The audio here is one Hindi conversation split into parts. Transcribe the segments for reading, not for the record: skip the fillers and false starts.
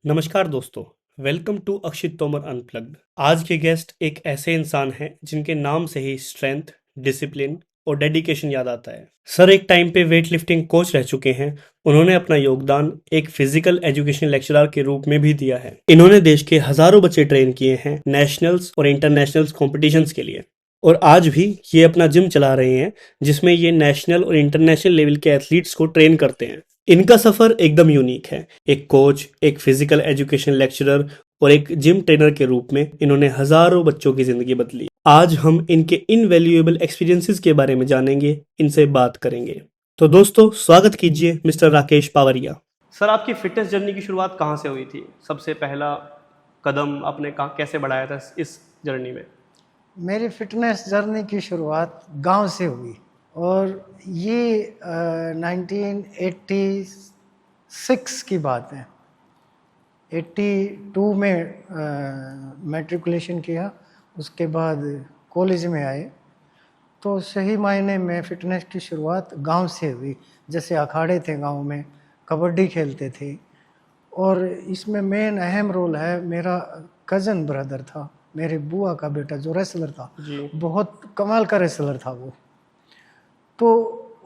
नमस्कार दोस्तों, welcome to Akshit Tomar unplugged. आज के गेस्ट एक ऐसे इंसान हैं जिनके नाम से ही स्ट्रेंथ, डिसिप्लिन और डेडिकेशन याद आता है। सर एक टाइम पे वेट लिफ्टिंग कोच रह चुके हैं। उन्होंने अपना योगदान एक फिजिकल एजुकेशन लेक्चरर के रूप में भी दिया है। इन्होंने देश के हजारों बच्चे ट्रेन किए हैं नेशनल्स और इंटरनेशनल्स कॉम्पिटिशन्स के लिए, और आज भी ये अपना जिम चला रहे हैं जिसमें ये नेशनल और इंटरनेशनल लेवल के एथलीट्स को ट्रेन करते हैं। इनका सफर एकदम यूनिक है। एक कोच, एक फिजिकल एजुकेशन लेक्चरर और एक जिम ट्रेनर के रूप में इन्होंने हजारों बच्चों की जिंदगी बदली। आज हम इनके इनवैल्यूएबल एक्सपीरियंसेस के बारे में जानेंगे, इनसे बात करेंगे। तो दोस्तों स्वागत कीजिए मिस्टर राकेश पावरिया। सर आपकी फिटनेस जर्नी की शुरुआत कहाँ से हुई थी? सबसे पहला कदम आपने कैसे बढ़ाया था इस जर्नी में? मेरी फिटनेस जर्नी की शुरुआत गांव से हुई और ये 1986 की बात है। 82 में मैट्रिकुलेशन किया, उसके बाद कॉलेज में आए, तो सही मायने में फ़िटनेस की शुरुआत गांव से हुई। जैसे अखाड़े थे गांव में, कबड्डी खेलते थे, और इसमें मेन अहम रोल है मेरा कज़न ब्रदर था, मेरे बुआ का बेटा जो रेसलर था, बहुत कमाल का रेसलर था वो। तो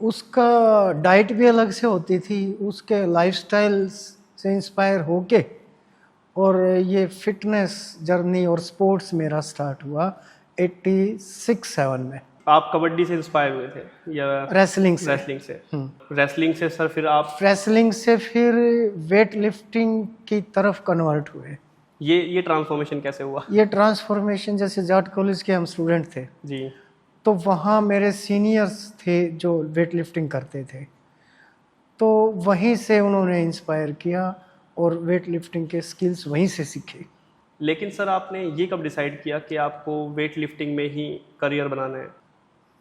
उसका डाइट भी अलग से होती थी, उसके लाइफस्टाइल से इंस्पायर होके और ये फिटनेस जर्नी और स्पोर्ट्स मेरा स्टार्ट हुआ 86-7 में। आप कबड्डी से इंस्पायर हुए थे या रेसलिंग से? रेसलिंग से सर फिर आप रेसलिंग से फिर वेट लिफ्टिंग की तरफ कन्वर्ट हुए। ये ट्रांसफॉर्मेशन कैसे हुआ? ये ट्रांसफॉर्मेशन जैसे जाट कॉलेज के हम स्टूडेंट थे जी, तो वहाँ मेरे सीनियर्स थे जो वेट लिफ्टिंग करते थे, तो वहीं से उन्होंने इंस्पायर किया और वेट लिफ्टिंग के स्किल्स वहीं से सीखे। लेकिन सर आपने ये कब डिसाइड किया कि आपको वेट लिफ्टिंग में ही करियर बनाना है?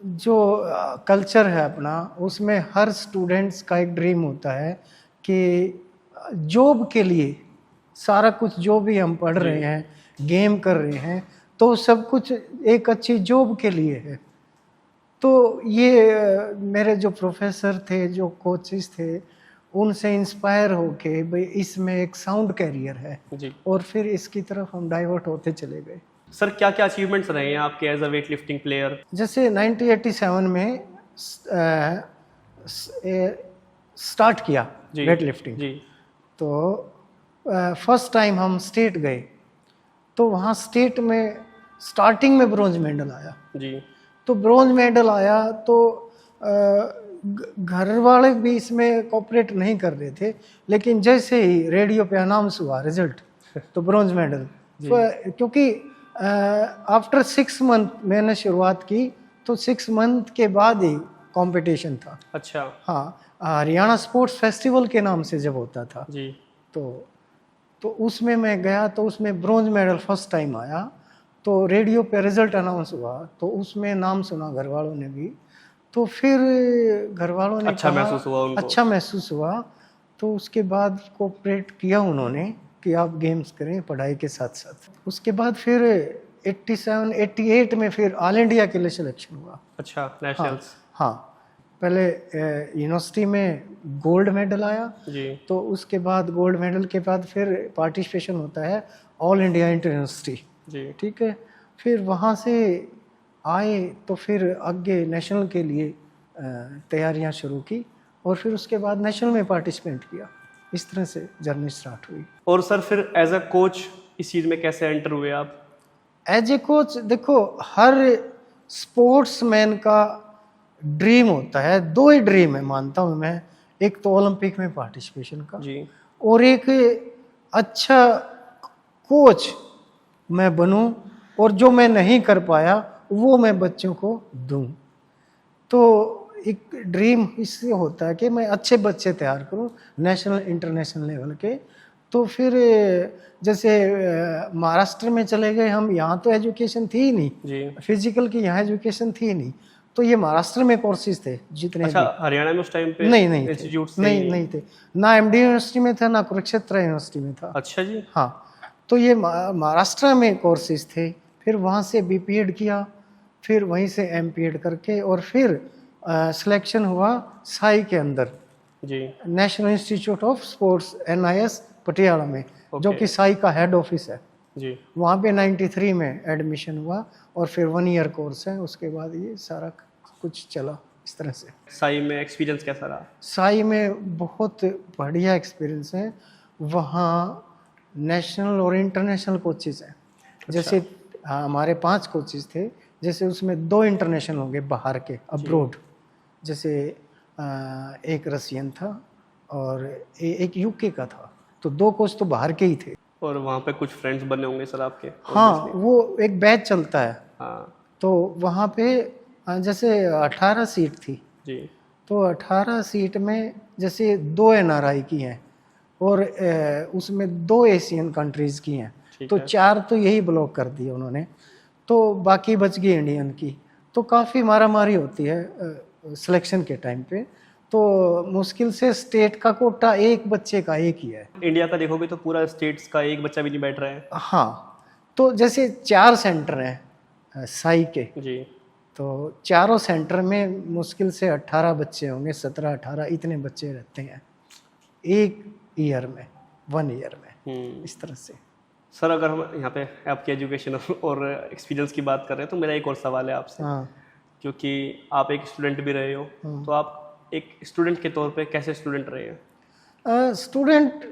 जो कल्चर है अपना, उसमें हर स्टूडेंट्स का एक ड्रीम होता है कि जॉब के लिए सारा कुछ जो भी हम पढ़ रहे हैं, गेम कर रहे हैं, तो सब कुछ एक अच्छी जॉब के लिए है। तो ये मेरे जो प्रोफेसर थे, जो कोचेस थे, उनसे इंस्पायर होके भाई इसमें एक साउंड कैरियर है जी। और फिर इसकी तरफ हम डाइवर्ट होते चले गए। सर क्या क्या अचीवमेंट्स रहे हैं आपके as a weightlifting player? जैसे 1987 में स्टार्ट किया वेट लिफ्टिंग, जी, तो फर्स्ट टाइम हम स्टेट गए, तो वहाँ स्टेट में स्टार्टिंग में ब्रॉन्ज मेडल आया जी। तो ब्रॉन्ज मेडल आया तो घर वाले भी इसमें कोऑपरेट नहीं कर रहे थे, लेकिन जैसे ही रेडियो पे अनाउंस हुआ रिजल्ट तो ब्रॉन्ज मेडल, क्योंकि आफ्टर 6 मंथ मैंने शुरुआत की, तो 6 मंथ के बाद ही कंपटीशन था। अच्छा। हाँ, हरियाणा स्पोर्ट्स फेस्टिवल के नाम से जब होता था जी। तो उसमें मैं गया, तो उसमें ब्रॉन्ज मेडल फर्स्ट टाइम आया, तो रेडियो पे रिजल्ट अनाउंस हुआ, तो उसमें नाम सुना घर वालों ने भी, तो फिर घर वालों ने अच्छा महसूस हुआ उनको? अच्छा महसूस हुआ। तो उसके बाद कोऑपरेट किया उन्होंने कि आप गेम्स करें पढ़ाई के साथ साथ। उसके बाद फिर 87-88 में फिर ऑल इंडिया के लिए सिलेक्शन हुआ। अच्छा, नेशनल्स? हाँ, पहले यूनिवर्सिटी में गोल्ड मेडल आया जी। तो उसके बाद गोल्ड मेडल के बाद फिर पार्टिसिपेशन होता है ऑल इंडिया इंटर यूनिवर्सिटी। जी। ठीक है, फिर वहाँ से आए तो फिर आगे नेशनल के लिए तैयारियां शुरू की और फिर उसके बाद नेशनल में पार्टिसिपेट किया। इस तरह से जर्नी स्टार्ट हुई। और सर फिर एज अ कोच इस चीज़ में कैसे एंटर हुए आप? एज ए कोच, देखो हर स्पोर्ट्समैन का ड्रीम होता है, 2 ही ड्रीम है मानता हूँ मैं, एक तो ओलंपिक में पार्टिसिपेशन का जी। और एक अच्छा कोच मैं बनूं और जो मैं नहीं कर पाया वो मैं बच्चों को दूं। तो एक ड्रीम इससे होता है कि मैं अच्छे बच्चे तैयार करूं नेशनल इंटरनेशनल लेवल के। तो फिर जैसे महाराष्ट्र में चले गए हम, यहाँ तो एजुकेशन थी ही नहीं जी। फिजिकल की, यहाँ एजुकेशन थी नहीं, तो ये महाराष्ट्र में कोर्सेज थे जितने। अच्छा, हरियाणा में उस टाइम पे नहीं इंस्टीट्यूट्स नहीं थे, ना एमडी यूनिवर्सिटी में था ना कुरुक्षेत्र यूनिवर्सिटी में था। अच्छा जी। हाँ, तो ये महाराष्ट्र में कोर्सेज थे, फिर वहाँ से बीपीएड किया, फिर वहीं से एमपीएड करके और फिर सिलेक्शन हुआ साई के अंदर ji. National institute of sports NIS Patiala में, जो Okay. कि साई का हेड ऑफिस है। जी। वहाँ पे 93 में एडमिशन हुआ और फिर 1 ईयर कोर्स है, उसके बाद ये सारा कुछ चला इस तरह से। साई में एक्सपीरियंस कैसा रहा? साई में बहुत बढ़िया एक्सपीरियंस है। वहाँ नेशनल और इंटरनेशनल कोचेज हैं। जैसे हमारे 5 कोचेज थे, जैसे उसमें 2 इंटरनेशनल होंगे बाहर के, अब्रोड। जैसे एक रशियन था और एक यूके का था, तो 2 कोच तो बाहर के ही थे। और वहाँ पे कुछ फ्रेंड्स बने होंगे सर आपके? हाँ, वो एक बैच चलता है। हाँ तो वहाँ पे जैसे 18 सीट थी, जी। तो 18 सीट में जैसे 2 एनआरआई की हैं और उसमें 2 एशियन कंट्रीज़ की हैं, ठीक तो है। 4 तो यही ब्लॉक कर दिए उन्होंने, तो बाकी बच गई इंडियन की। तो काफ़ी मारामारी होती है सिलेक्शन के टाइम पे, तो मुश्किल से स्टेट का कोटा एक बच्चे का एक ही है। इंडिया का देखोगे तो पूरा स्टेट्स का एक बच्चा भी नहीं बैठ रहा है। हाँ, तो जैसे 4 सेंटर हैं साई के, जी। तो चारों सेंटर में मुश्किल से 18 बच्चे होंगे, 17-18 इतने बच्चे रहते हैं एक ईयर में, 1 ईयर में, इस तरह से। सर अगर हम यहाँ पे आपकी एजुकेशन और एक्सपीरियंस की बात कर रहे हैं तो मेरा एक और सवाल है आपसे, हाँ, क्योंकि आप एक स्टूडेंट भी रहे हो, तो आप एक स्टूडेंट के तौर पे कैसे स्टूडेंट रहे हैं? स्टूडेंट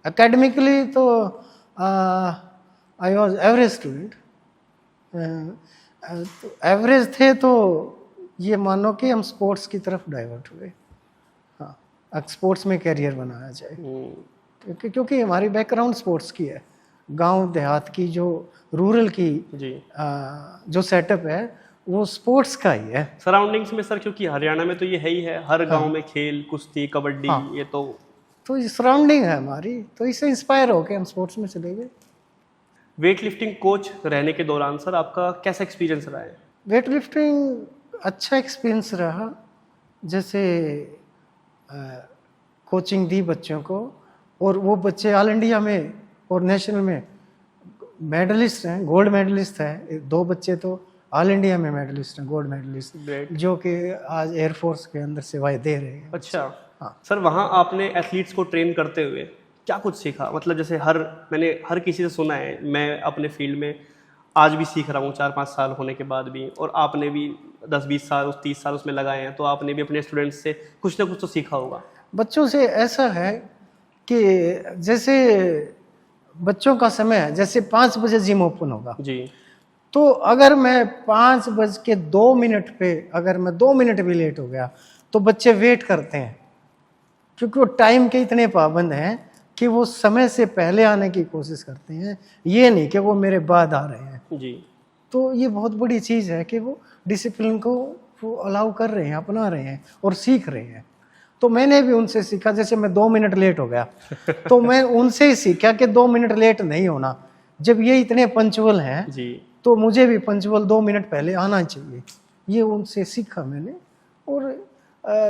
एकेडमिकली तो I was average student. Average थे तो ये मानो कि हम स्पोर्ट्स की तरफ डाइवर्ट हुए। हाँ, अब स्पोर्ट्स में करियर बनाया जाए, क्योंकि हमारी बैकग्राउंड स्पोर्ट्स की है। गांव देहात की जो रूरल की जी। जो सेटअप है वो स्पोर्ट्स का ही है। सराउंडिंग्स में सर, क्योंकि हरियाणा में तो ये है ही है, हर गांव में खेल, कुश्ती, कबड्डी, ये तो ये सराउंडिंग है हमारी, तो इससे इंस्पायर होके हम स्पोर्ट्स में चले गए। वेट लिफ्टिंग कोच रहने के दौरान सर आपका कैसा एक्सपीरियंस रहा है? वेट लिफ्टिंग अच्छा एक्सपीरियंस रहा। जैसे कोचिंग दी बच्चों को, और वो बच्चे ऑल इंडिया में और नेशनल में मेडलिस्ट हैं, गोल्ड मेडलिस्ट हैं। 2 बच्चे तो ऑल इंडिया में मेडलिस्ट हैं, गोल्ड मेडलिस्ट, Great. जो कि आज एयरफोर्स के अंदर सेवाएं दे रहे हैं। अच्छा। हाँ। सर वहाँ आपने एथलीट्स को ट्रेन करते हुए क्या कुछ सीखा? मतलब जैसे मैंने हर किसी से सुना है, मैं अपने फील्ड में आज भी सीख रहा हूँ 4-5 साल होने के बाद भी, और आपने भी 10-20 साल 30 साल उसमें लगाए हैं, तो आपने भी अपने स्टूडेंट्स से कुछ ना कुछ तो सीखा होगा। बच्चों से ऐसा है कि जैसे बच्चों का समय है, जैसे 5 बजे जिम ओपन होगा, जी। तो अगर मैं 5:02 पे अगर मैं 2 मिनट भी लेट हो गया तो बच्चे वेट करते हैं, क्योंकि वो टाइम के इतने पाबंद हैं कि वो समय से पहले आने की कोशिश करते हैं, ये नहीं कि वो मेरे बाद आ रहे हैं। जी। तो ये बहुत बड़ी चीज़ है कि वो डिसिप्लिन को वो अलाउ कर रहे हैं, अपना रहे हैं और सीख रहे हैं। तो मैंने भी उनसे सीखा। जैसे मैं 2 मिनट लेट हो गया तो मैं उनसे ही सीखा कि 2 मिनट लेट नहीं होना। जब ये इतने पंचुअल हैं जी। तो मुझे भी पंचुअल 2 मिनट पहले आना चाहिए, ये उनसे सीखा मैंने। और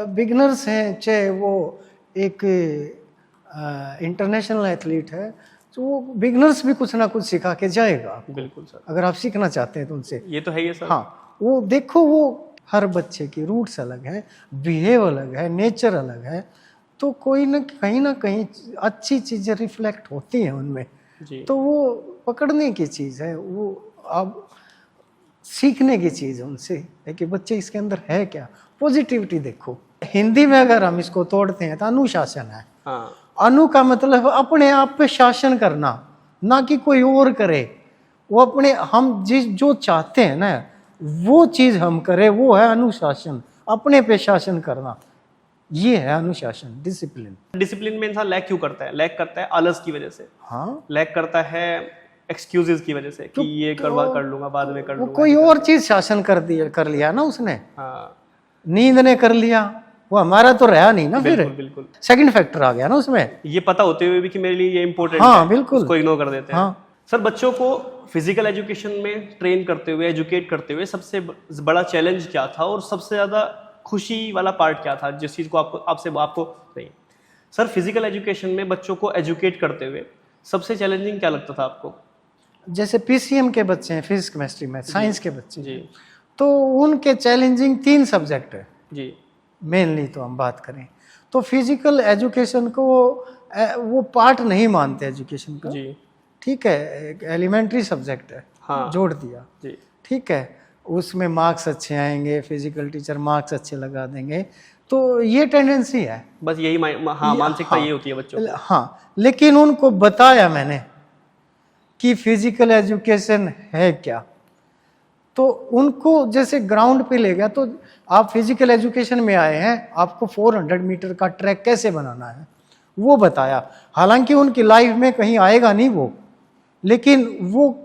बिगनर्स हैं, चाहे वो एक इंटरनेशनल एथलीट है, तो वो बिगनर्स भी कुछ ना कुछ सिखा के जाएगा। बिल्कुल सर, अगर आप सीखना चाहते हैं तो उनसे। ये तो है ही सर। हाँ, वो देखो, वो हर बच्चे की रूट्स अलग है, बिहेव अलग है, नेचर अलग है, तो कोई ना कहीं अच्छी चीज़ें रिफ्लेक्ट होती हैं उनमें। जी। तो वो पकड़ने की चीज़ है, वो अब सीखने की चीज़ है उनसे, है कि बच्चे इसके अंदर है क्या। पॉजिटिविटी देखो, हिंदी में अगर हम इसको तोड़ते हैं तो अनुशासन है। हाँ। अनु का मतलब अपने आप पे शासन करना, ना कि कोई और करे। वो अपने हम जो चाहते हैं ना वो चीज़ हम करें, वो है अनुशासन, अपने पे शासन करना, ये है अनुशासन, डिसिप्लिन। डिसिप्लिन में इंसान लैक क्यों करता है? लैक करता है आलस की वजह से, हाँ, लैक करता है एक्सक्यूजेस की वजह से कि ये कर लूंगा, बाद में कर वो लूंगा। कोई और चीज शासन कर लिया ना उसने। हाँ, नींद ने कर लिया, वो हमारा तो रहा नहीं ना। फिर बिल्कुल बिल्कुल। सेकंड फैक्टर आ गया ना उसमें। ये पता होते हुए भी कि मेरे लिए ये इम्पोर्टेंट हाँ, है, बिल्कुल। उसको इग्नोर कर देते हैं। हाँ। सर बच्चों को फिजिकल एजुकेशन में ट्रेन करते हुए, एजुकेट करते हुए सबसे बड़ा चैलेंज क्या था, और सबसे ज्यादा खुशी वाला पार्ट क्या था, जिस चीज को आपको नहीं सर, फिजिकल एजुकेशन में बच्चों को एजुकेट करते हुए सबसे चैलेंजिंग क्या लगता था आपको? जैसे पीसीएम के बच्चे हैं, फिजिक्स केमिस्ट्री में साइंस के बच्चे जी। तो उनके चैलेंजिंग 3 सब्जेक्ट है जी। मेनली। तो हम बात करें तो फिजिकल एजुकेशन को वो पार्ट नहीं मानते एजुकेशन का। जी ठीक है, एक एलिमेंट्री सब्जेक्ट है, हाँ जोड़ दिया, जी ठीक है, उसमें मार्क्स अच्छे आएंगे, फिजिकल टीचर मार्क्स अच्छे लगा देंगे, तो ये टेंडेंसी है। बस यही हाँ मानसिकता हाँ, ये होती है बच्चों की। हाँ, लेकिन उनको बताया मैंने कि फिजिकल एजुकेशन है क्या, तो उनको जैसे ग्राउंड पे ले गया, तो आप फिजिकल एजुकेशन में आए हैं, आपको 400 मीटर का ट्रैक कैसे बनाना है वो बताया। हालांकि उनकी लाइफ में कहीं आएगा नहीं वो, लेकिन वो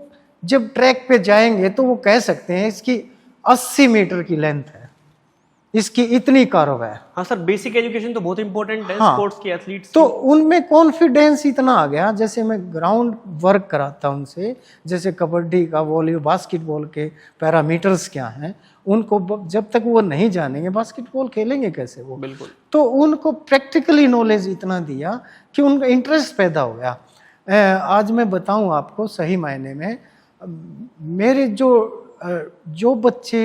जब ट्रैक पे जाएंगे तो वो कह सकते हैं इसकी 80 मीटर की लेंथ है, इसकी इतनी कर्व है। हाँ सर, बेसिक एजुकेशन तो बहुत इंपॉर्टेंट है हाँ, स्पोर्ट्स की, एथलीट्स तो की। उनमें कॉन्फिडेंस इतना आ गया, जैसे मैं ग्राउंड वर्क कराता उनसे, जैसे कबड्डी का, वॉलीबॉल, बास्केटबॉल के पैरामीटर्स क्या हैं, उनको जब तक वो नहीं जानेंगे बास्केटबॉल खेलेंगे कैसे वो। बिल्कुल। तो उनको प्रैक्टिकली नॉलेज इतना दिया कि उनका इंटरेस्ट पैदा हो गया। आज मैं बताऊं आपको, सही मायने में मेरे जो बच्चे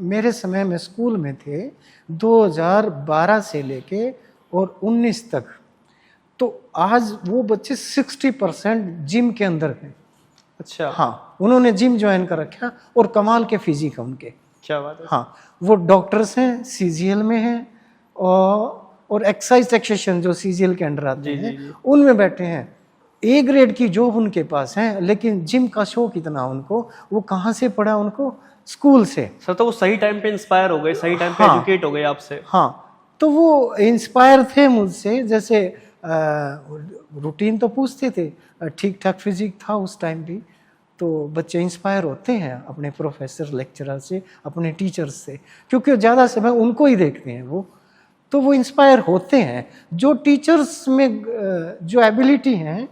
मेरे समय में स्कूल में थे 2012 से लेके और 19 तक, तो आज वो बच्चे 60% जिम के अंदर हैं। अच्छा हाँ, उन्होंने जिम ज्वाइन कर रखा और कमाल के फिजिक है उनके। क्या बात है। हाँ, वो डॉक्टर्स हैं, सीजीएल में हैं, और एक्साइज टेक्सेशन जो सीजीएल के अंडर आते हैं उनमें बैठे हैं। ए ग्रेड की जॉब उनके पास है, लेकिन जिम का शौक इतना उनको, वो कहाँ से पढ़ा, उनको स्कूल से। सर तो वो सही टाइम पे इंस्पायर हो गए, सही टाइम पे हाँ, एजुकेट हो गए आपसे। हाँ, तो वो इंस्पायर थे मुझसे, जैसे रूटीन तो पूछते थे, ठीक ठाक फिजिक था उस टाइम भी, तो बच्चे इंस्पायर होते हैं अपने प्रोफेसर लेक्चरर से, अपने टीचर्स से, क्योंकि ज़्यादा समय उनको ही देखते हैं वो, तो वो इंस्पायर होते हैं। जो टीचर्स में जो एबिलिटी हैं,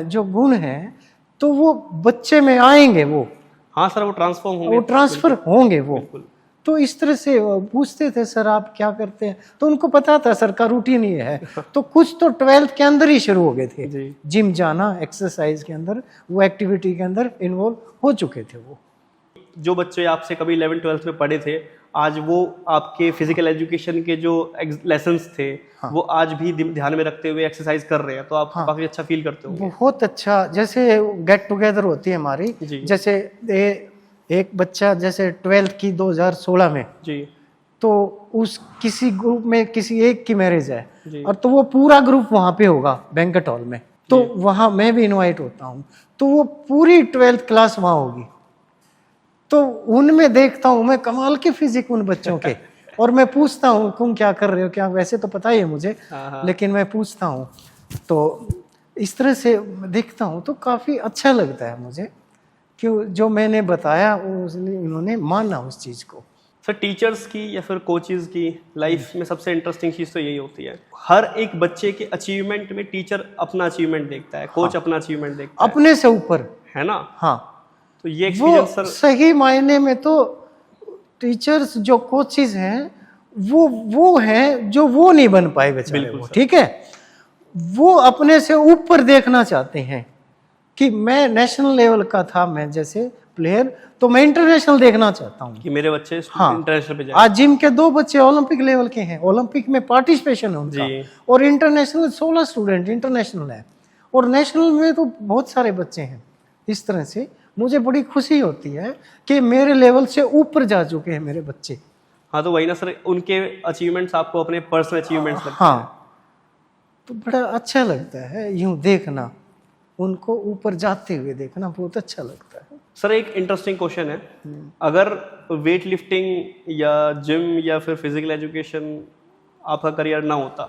जो गुण हैं, तो वो बच्चे में आएंगे वो। हाँ सर, वो ट्रांसफॉर्म होंगे, वो ट्रांसफर होंगे वो। बिल्कुल। तो इस तरह से पूछते थे, सर आप क्या करते हैं, तो उनको पता था सर का रूटीन ये है। तो कुछ तो 12th के अंदर ही शुरू हो गए थे, जिम जाना, एक्सरसाइज के अंदर, वो एक्टिविटी के अंदर इन्वॉल्व हो चुके थे वो। जो बच्चे आपसे कभी 11th-12th में पढ़े थे, आज वो आपके फिजिकल एजुकेशन के जो लेसन्स थे, हाँ, वो आज भी ध्यान में रखते हुए एक्सरसाइज कर रहे हैं, तो आप हाँ, काफी अच्छा फील करते हो। बहुत अच्छा। जैसे गेट टुगेदर होती है हमारी, जैसे एक बच्चा जैसे 12th की 2016 में जी, तो उस किसी ग्रुप में किसी एक की मैरिज है, और तो वो पूरा ग्रुप वहां पे होगा बैंक्वेट हॉल में, तो वहां मैं भी इनवाइट होता हूँ, तो वो पूरी 12th क्लास वहां होगी। तो उनमें देखता हूँ मैं कमाल के फिजिक उन बच्चों के, और मैं पूछता हूँ तुम क्या कर रहे हो, क्या, वैसे तो पता ही है मुझे, लेकिन मैं पूछता हूँ, तो इस तरह से देखता हूँ, तो काफी अच्छा लगता है मुझे कि जो मैंने बताया उन्होंने माना उस चीज को। सर टीचर्स की या फिर कोचेस की लाइफ में सबसे इंटरेस्टिंग चीज तो यही होती है, हर एक बच्चे के अचीवमेंट में टीचर अपना अचीवमेंट देखता है, कोच अपना अचीवमेंट देखता है, अपने से ऊपर, है ना। हाँ, तो ये एक्सपीरियंस सर सही मायने में तो टीचर्स जो कोचेस हैं वो हैं जो वो नहीं बन पाए बेचारे, वो ठीक है, वो अपने से ऊपर देखना चाहते हैं कि मैं नेशनल लेवल का था, मैं जैसे प्लेयर, तो मैं इंटरनेशनल देखना चाहता हूँ कि मेरे बच्चे इंटरनेशनल पे जाए। आज जिम के 2 बच्चे ओलंपिक लेवल के हैं, ओलंपिक में पार्टिसिपेशन है उनका, और इंटरनेशनल 16 स्टूडेंट इंटरनेशनल है, और नेशनल में तो बहुत सारे बच्चे हैं। इस तरह से मुझे बड़ी खुशी होती है कि मेरे लेवल से ऊपर जा चुके हैं मेरे बच्चे। हाँ, तो वही ना सर, उनके अचीवमेंट्स आपको अपने पर्सनल अचीवमेंट्स लगते हैं। हाँ, तो बड़ा अच्छा लगता है यूं देखना, उनको ऊपर जाते हुए देखना बहुत अच्छा लगता है। सर एक इंटरेस्टिंग क्वेश्चन है, अगर वेट लिफ्टिंग या जिम या फिर फिजिकल एजुकेशन आपका करियर ना होता,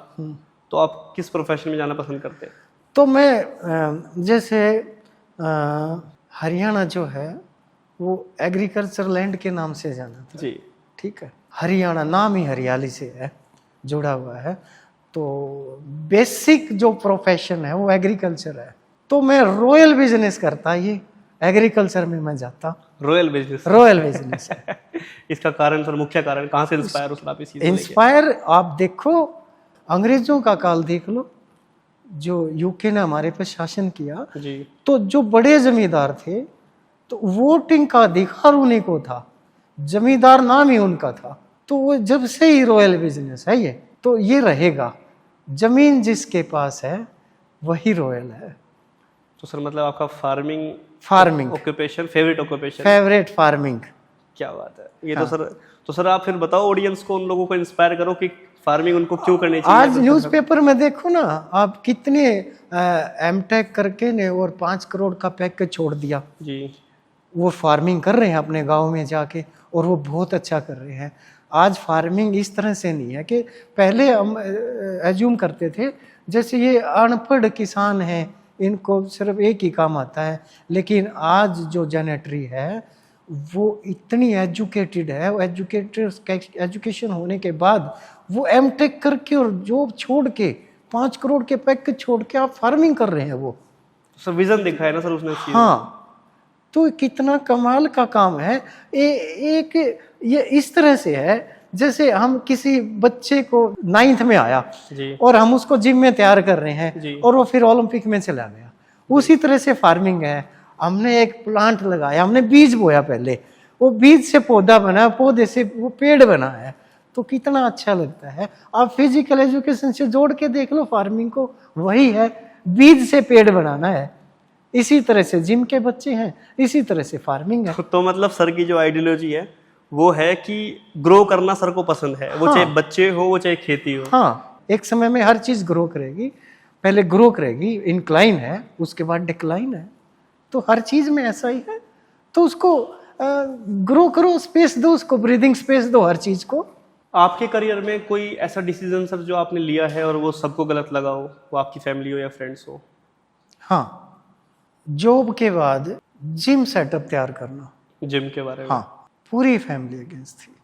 तो आप किस प्रोफेशन में जाना पसंद करते? तो मैं जैसे हरियाणा जो है वो एग्रीकल्चर लैंड के नाम से जाना था जी, ठीक है, हरियाणा नाम ही हरियाली से है, जुड़ा हुआ है, तो बेसिक जो प्रोफेशन है वो एग्रीकल्चर है, तो मैं रॉयल बिजनेस करता, ये एग्रीकल्चर में मैं जाता। रॉयल बिजनेस है। इसका कारण सर, मुख्य कारण कहाँ से इंस्पायर हो आप इस चीज को? इंस्पायर आप देखो, अंग्रेजों का काल देख लो, जो यूके ने हमारे पे शासन किया जी, तो जो बड़े जमींदार थे, तो वोटिंग का अधिकार उन्हीं को था, जमींदार नाम ही उनका था, तो वो जब से ही रॉयल बिजनेस है ये, तो ये रहेगा। जमीन जिसके पास है वही रॉयल है। तो सर मतलब आपका farming occupation favourite occupation. Favourite farming. क्या बात है ये। तो सर आप फिर बताओ ऑडियंस को, उन लोगों को इंस्पायर करो कि फार्मिंग उनको क्यों करनी चाहिए। आज न्यूज़पेपर में देखो ना आप, कितने एमटेक करके ने और 5 करोड़ का पैकेज छोड़ दिया जी। वो फार्मिंग कर रहे हैं अपने गांव में जाके, और वो बहुत अच्छा कर रहे हैं। आज फार्मिंग इस तरह से नहीं है कि पहले हम एज्यूम करते थे जैसे ये अनपढ़ किसान हैं, इनको सिर्फ एक ही काम आता है। लेकिन आज जो जेनेटरी है वो इतनी एजुकेटेड है, वो एजुकेशन होने के बाद वो एमटेक करके और जॉब छोड़ के 5 करोड़ के पैकेज छोड़ के आप फार्मिंग कर रहे हैं। वो सर विजन दिखा है ना सर उसने। हाँ, तो कितना कमाल का काम है। एक ये इस तरह से है जैसे हम किसी बच्चे को 9th में आया जी। और हम उसको जिम में तैयार कर रहे हैं जी। और वो फिर ओलंपिक में चला गया। उसी तरह से फार्मिंग है। हमने एक प्लांट लगाया, हमने बीज बोया, पहले वो बीज से पौधा बना, पौधे से वो पेड़ बना है, तो कितना अच्छा लगता है। आप फिजिकल एजुकेशन से जोड़ के देख लो फार्मिंग को, वही है, बीज से पेड़ बनाना है। इसी तरह से जिम के बच्चे हैं, इसी तरह से फार्मिंग है। तो मतलब सर की जो आइडियोलॉजी है वो है कि ग्रो करना सर को पसंद है, वो चाहे बच्चे हो वो चाहे खेती हो। हाँ, एक समय में हर चीज ग्रो करेगी। पहले ग्रो करेगी, इंक्लाइन है, उसके बाद डिक्लाइन है, तो हर चीज में ऐसा ही है। तो उसको ग्रो करो, स्पेस दो उसको, ब्रीदिंग स्पेस दो हर चीज को। आपके करियर में कोई ऐसा डिसीजन सर जो आपने लिया है और वो सबको गलत लगा हो, वो आपकी फैमिली हो या फ्रेंड्स हो? हाँ, जॉब के बाद जिम सेटअप तैयार करना। जिम के बारे में? हाँ, पूरी फैमिली अगेंस्ट थी।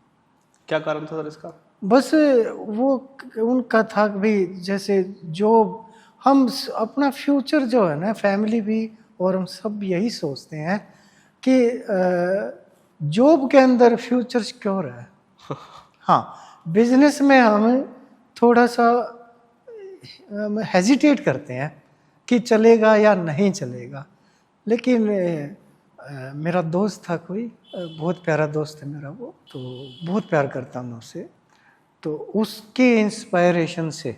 क्या कारण था सर इसका? बस वो उनका था कि भाई जैसे जॉब, हम अपना फ्यूचर जो है ना, फैमिली भी और हम सब यही सोचते हैं कि जॉब के अंदर फ्यूचर सिक्योर है। हाँ, बिजनेस में हम थोड़ा सा हेजिटेट करते हैं कि चलेगा या नहीं चलेगा। लेकिन मेरा दोस्त था कोई, बहुत प्यारा दोस्त है मेरा, वो तो बहुत प्यार करता हूँ उससे, तो उसके इंस्पायरेशन से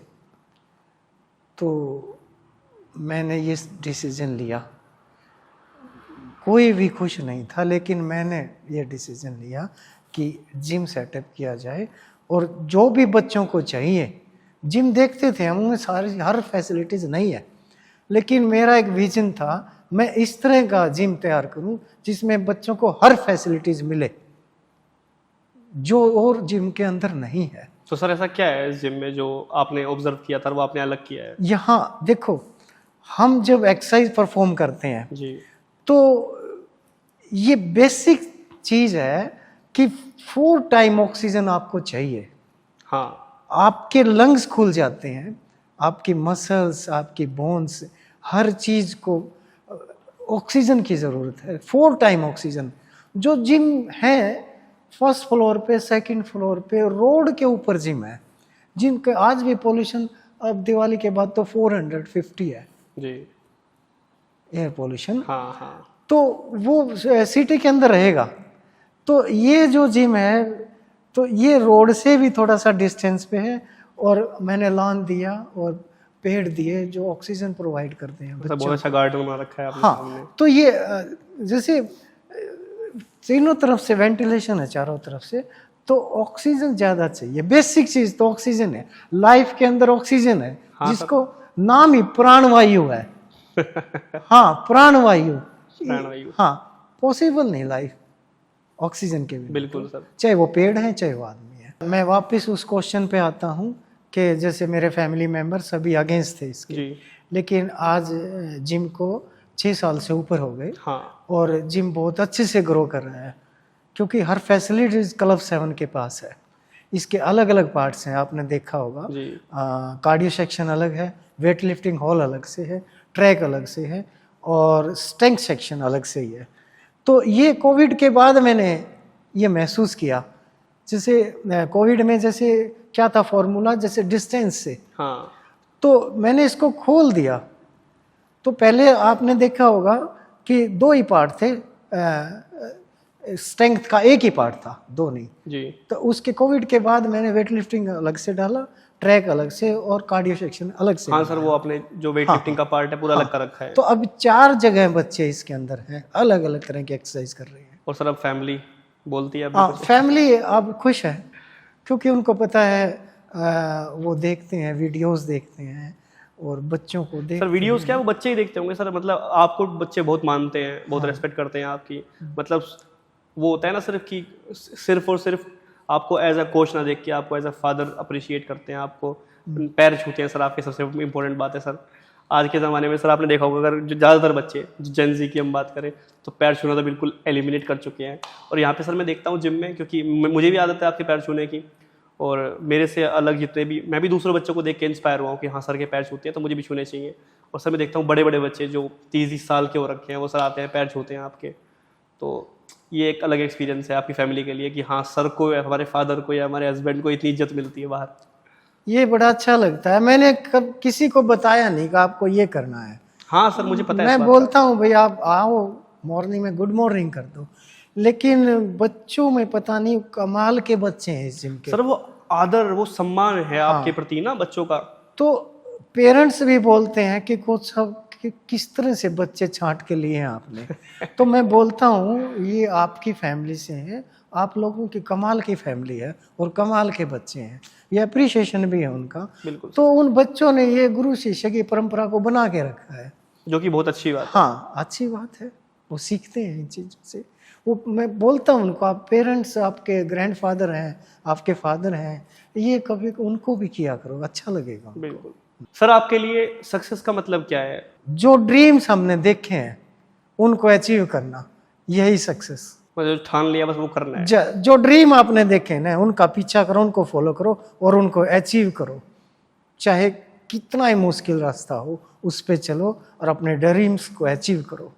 तो मैंने ये डिसीजन लिया। कोई भी खुश नहीं था, लेकिन मैंने ये डिसीजन लिया कि जिम सेटअप किया जाए, और जो भी बच्चों को चाहिए, जिम देखते थे हम, उनमें सारी हर फैसिलिटीज़ नहीं है, लेकिन मेरा एक विजन था मैं इस तरह का जिम तैयार करूं जिसमें बच्चों को हर फैसिलिटीज़ मिले जो और जिम के अंदर नहीं है। तो सर ऐसा क्या है इस जिम में जो आपने ऑब्जर्व किया था, वो आपने अलग किया है? यहाँ देखो, हम जब एक्सरसाइज परफॉर्म करते हैं जी, तो ये बेसिक चीज़ है कि 4 टाइम ऑक्सीजन आपको चाहिए। हाँ, आपके लंग्स खुल जाते हैं, आपकी मसल्स, आपकी बोन्स, हर चीज़ को ऑक्सीजन की ज़रूरत है। 4 टाइम ऑक्सीजन। जो जिम है फर्स्ट फ्लोर पे, सेकंड फ्लोर पे, रोड के ऊपर जिम है, जिनका आज भी पोल्यूशन, अब दिवाली के बाद तो 450 है जी, एयर पोल्यूशन। हाँ हाँ। तो वो सिटी के अंदर रहेगा। तो ये जो जिम है, तो ये रोड से भी थोड़ा सा डिस्टेंस पे है, और मैंने लॉन दिया और पेड़ दिए जो ऑक्सीजन प्रोवाइड करते हैं। बहुत अच्छा गार्डन बना रखा है आपने सामने। हाँ, तो ये जैसे तीनों तरफ से वेंटिलेशन है, चारों तरफ से, तो ऑक्सीजन ज़्यादा चाहिए। बेसिक चीज़ तो ऑक्सीजन है, लाइफ के अंदर ऑक्सीजन है। हाँ, जिसको नाम ही प्राणवायु है। हाँ, प्राणवायु। हाँ, पॉसिबल नहीं लाइफ ऑक्सीजन के बिना। बिल्कुल सर, चाहे वो पेड़ है चाहे वो आदमी है। मैं वापस उस क्वेश्चन पे आता हूँ कि जैसे मेरे फैमिली मेंबर सभी अगेंस्ट थे इसके जी। लेकिन आज जिम को 6 साल से ऊपर हो गए। हाँ, और जिम बहुत अच्छे से ग्रो कर रहा है, क्योंकि हर फैसिलिटीज क्लब 7 के पास है। इसके अलग अलग पार्ट्स हैं, आपने देखा होगा। कार्डियो सेक्शन अलग है, वेट लिफ्टिंग हॉल अलग से है, ट्रैक अलग से है, और स्ट्रेंथ सेक्शन अलग से ही है। तो ये कोविड के बाद मैंने ये महसूस किया, जैसे कोविड में जैसे क्या था फॉर्मूला, जैसे डिस्टेंस से। हाँ, तो मैंने इसको खोल दिया। तो पहले आपने देखा होगा कि 2 ही पार्ट थे, स्ट्रेंथ का एक ही पार्ट था, 2 नहीं जी। तो उसके कोविड के बाद मैंने वेट लिफ्टिंग अलग से डाला, ट्रैक अलग से और कार्डियो सेक्शन अलग से। हाँ सर, वो आपने जो वेट लिफ्टिंग का पार्ट है पूरा अलग कर रखा है। तो अब 4 जगह बच्चे इसके अंदर हैं, अलग अलग तरह की एक्सरसाइज कर रहे हैं। और सर अब फैमिली बोलती है हाँ, अभी कुछ? फैमिली अब खुश है क्योंकि उनको पता है, वो देखते हैं, वीडियोस देखते हैं और बच्चों को देखते सर वीडियोस क्या वो बच्चे ही देखते होंगे सर? मतलब आपको बच्चे बहुत मानते हैं, बहुत रेस्पेक्ट करते हैं आपकी, मतलब वो होता है ना सिर्फ कि सिर्फ और सिर्फ आपको एज अ कोच ना देख के आपको एज अ फादर अप्रिशिएट करते हैं, आपको पैर छूते हैं सर, आपकी सबसे इंपॉर्टेंट बात है सर। आज के ज़माने में सर आपने देखा होगा, अगर जो ज़्यादातर बच्चे जो जेनजी की हम बात करें तो पैर छूना तो बिल्कुल एलिमिनेट कर चुके हैं। और यहाँ पे सर मैं देखता हूँ जिम में, क्योंकि मुझे भी आदत है आपके पैर छूने की, और मेरे से अलग जितने भी, मैं भी दूसरे बच्चों को देख के इंस्पायर हुआ हूँ कि हाँ सर के पैर छूते हैं तो मुझे भी छूने चाहिए। और सर मैं देखता हूँ बड़े बड़े बच्चे जो 30-30 साल के हो रखे हैं वो सर आते हैं पैर छूते हैं आपके। तो ये एक अलग एक्सपीरियंस है आपकी फैमिली के लिए कि हाँ सर को या हमारे फादर को या हमारे हस्बैंड को इतनी इज्जत मिलती है बाहर। ये बड़ा अच्छा लगता है। मैंने कब किसी को बताया नहीं कि आपको ये करना है। हाँ सर मुझे पता है इस मैं बात बोलता हूँ भाई आप आओ, मॉर्निंग में गुड मॉर्निंग कर दो, लेकिन बच्चों में पता नहीं कमाल के बच्चे हैं इस जिम का। के। सर वो आदर, वो सम्मान है आपके प्रति ना बच्चों का। तो पेरेंट्स भी बोलते हैं कि कोच साहब किस तरह से बच्चे छांट के लिए हैं आपने। तो मैं बोलता हूँ ये आपकी फैमिली से है, आप लोगों की कमाल की फैमिली है और कमाल के बच्चे हैं, ये अप्रिशिएशन भी है उनका। बिल्कुल। तो उन बच्चों ने ये गुरु शिष्य की परंपरा को बना के रखा है, जो कि बहुत अच्छी बात है। हाँ अच्छी बात है, वो सीखते हैं इन चीज़ों से। वो मैं बोलता हूँ उनको, आप पेरेंट्स आपके ग्रैंडफादर हैं, आपके फादर हैं, ये कभी उनको भी किया करो, अच्छा लगेगा। बिल्कुल। सर आपके लिए सक्सेस का मतलब क्या है? जो ड्रीम्स हमने देखे हैं उनको अचीव करना, यही सक्सेस। मतलब ठान लिया बस वो करना है। जो ड्रीम आपने देखे ना उनका पीछा करो, उनको फॉलो करो और उनको अचीव करो, चाहे कितना ही मुश्किल रास्ता हो उस पे चलो और अपने ड्रीम्स को अचीव करो।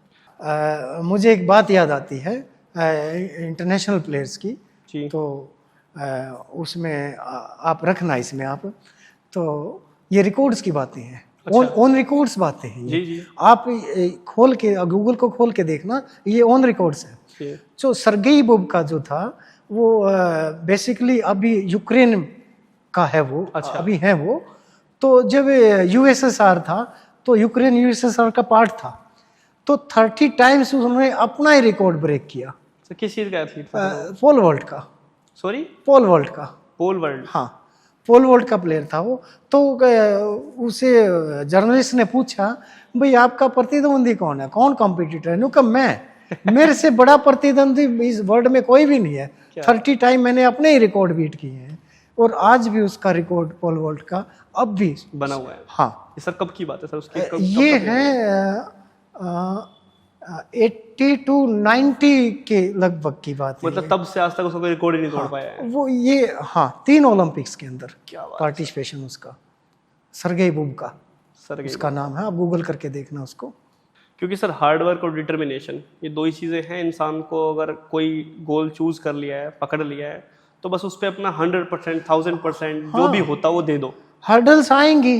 मुझे एक बात याद आती है इंटरनेशनल प्लेयर्स की जी। तो उसमें आप रखना इसमें आप, तो ये रिकॉर्ड्स की बातें हैं। अच्छा। ऑन रिकॉर्ड्स बातें हैं ये। जी जी। आप खोल के गूगल को खोल के देखना, ये ऑन रिकॉर्ड्स है। जो सरगेई बुबका जो था वो बेसिकली अभी यूक्रेन का है वो। अच्छा। अभी है वो। तो जब यूएसएसआर था तो यूक्रेन यूएसएसआर का पार्ट था, तो 30 टाइम्स उन्होंने अपना ही रिकॉर्ड ब्रेक किया। तो किस चीज का एथलीट था? पोल वॉल्ट का। सॉरी? पोल वॉल्ट का। पोल वर्ल्ड? हाँ, पोल वॉल्ट का प्लेयर था वो। तो उसे जर्नलिस्ट ने पूछा भाई आपका प्रतिद्वंदी कौन है, कौन कॉम्पिटिटर है? कहा मैं, मेरे से बड़ा प्रतिद्वंदी इस वर्ल्ड में कोई भी नहीं है। 30 टाइम मैंने अपने ही रिकॉर्ड बीट किए हैं और आज भी उसका रिकॉर्ड पोल वॉल्ट का अब भी बना हुआ है। हाँ। ये सर कब की बात है सर उसकी? ये है 80 to 90 के लगभग की बात है। मतलब तब से आज तक उसका कोई रिकॉर्ड ही नहीं तोड़ पाया है वो। ये हाँ 3 ओलंपिक्स के अंदर क्या बात पार्टिसिपेशन उसका। सरगेई बुबका उसका नाम है, आप गूगल करके देखना उसको। क्योंकि सर हार्ड वर्क और डिटर्मिनेशन ये दो ही चीज़ें हैं। इंसान को अगर कोई गोल चूज कर लिया है, पकड़ लिया है, तो बस उस पर अपना 100%, 1000% जो भी होता वो दे दो। हर्डल्स आएंगी,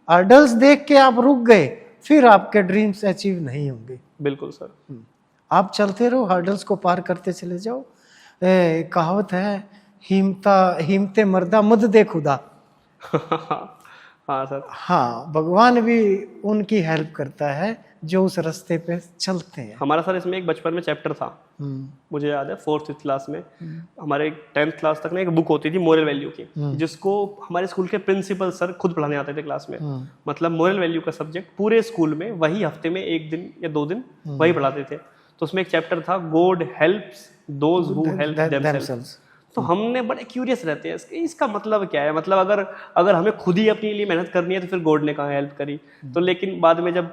हर्डल्स देख के आप रुक गए, फिर आपके ड्रीम्स अचीव नहीं होंगे। बिल्कुल सर। आप चलते रहो, हर्डल्स को पार करते चले जाओ। कहावत है, हिम्मते मर्दा मद दे खुदा। हाँ सर। हाँ, भगवान भी उनकी हेल्प करता है जो उस रास्ते पे चलते हैं। हमारा सर इसमें एक बचपन में चैप्टर था, मुझे याद है 4th क्लास में, हमारे 10th क्लास तक ना एक बुक होती थी मोरल वैल्यू की, जिसको हमारे स्कूल के प्रिंसिपल सर खुद पढ़ाने आते थे क्लास में। मतलब मोरल वैल्यू का सब्जेक्ट पूरे स्कूल में वही हफ्ते में 1 दिन या 2 दिन वही पढ़ाते थे। तो उसमें एक चैप्टर था, God helps those who help themselves. तो हमने बड़े क्यूरियस रहते हैं इसका मतलब क्या है। मतलब अगर हमें खुद ही अपने लिए मेहनत करनी है तो फिर गॉड ने कहाँ हेल्प करी। तो लेकिन बाद में जब